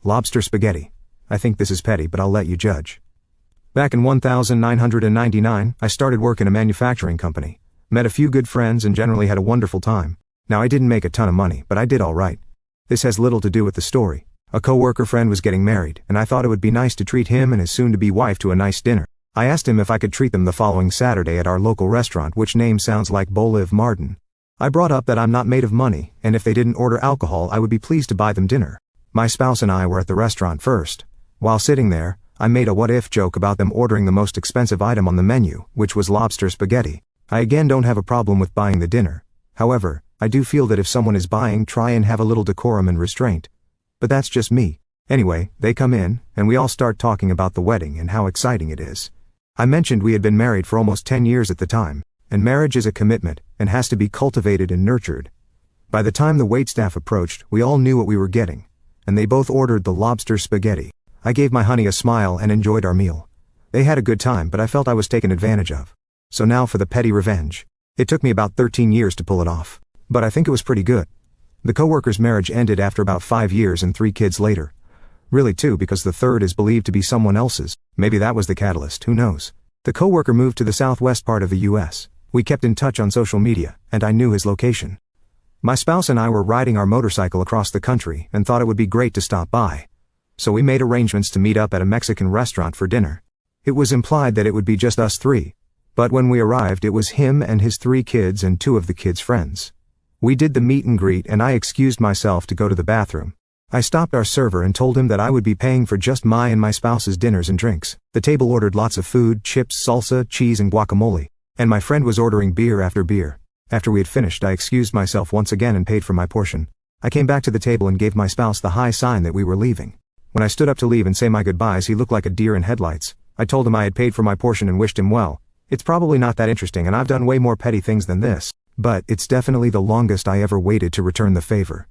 Lobster Spaghetti. I think this is petty, but I'll let you judge. Back in 1999, I started work in a manufacturing company. Met a few good friends and generally had a wonderful time. Now I didn't make a ton of money, but I did alright. This has little to do with the story. A co-worker friend was getting married, and I thought it would be nice to treat him and his soon-to-be wife to a nice dinner. I asked him if I could treat them the following Saturday at our local restaurant, which name sounds like Boliv Martin. I brought up that I'm not made of money, and if they didn't order alcohol I would be pleased to buy them dinner. My spouse and I were at the restaurant first. While sitting there, I made a what-if joke about them ordering the most expensive item on the menu, which was lobster spaghetti. I again don't have a problem with buying the dinner. However, I do feel that if someone is buying, try and have a little decorum and restraint. But that's just me. Anyway, they come in, and we all start talking about the wedding and how exciting it is. I mentioned we had been married for almost 10 years at the time, and marriage is a commitment, and has to be cultivated and nurtured. By the time the waitstaff approached, we all knew what we were getting, and they both ordered the lobster spaghetti. I gave my honey a smile and enjoyed our meal. They had a good time, but I felt I was taken advantage of. So now for the petty revenge. It took me about 13 years to pull it off. But I think it was pretty good. The coworker's marriage ended after about 5 years and 3 kids later. Really 2, because the third is believed to be someone else's. Maybe that was the catalyst, who knows. The coworker moved to the southwest part of the US. We kept in touch on social media, and I knew his location. My spouse and I were riding our motorcycle across the country and thought it would be great to stop by. So we made arrangements to meet up at a Mexican restaurant for dinner. It was implied that it would be just us 3. But when we arrived it was him and his 3 kids and 2 of the kids' friends. We did the meet and greet and I excused myself to go to the bathroom. I stopped our server and told him that I would be paying for just my and my spouse's dinners and drinks. The table ordered lots of food, chips, salsa, cheese and guacamole. And my friend was ordering beer after beer. After we had finished I excused myself once again and paid for my portion. I came back to the table and gave my spouse the high sign that we were leaving. When I stood up to leave and say my goodbyes he looked like a deer in headlights. I told him I had paid for my portion and wished him well. It's probably not that interesting and I've done way more petty things than this, but it's definitely the longest I ever waited to return the favor.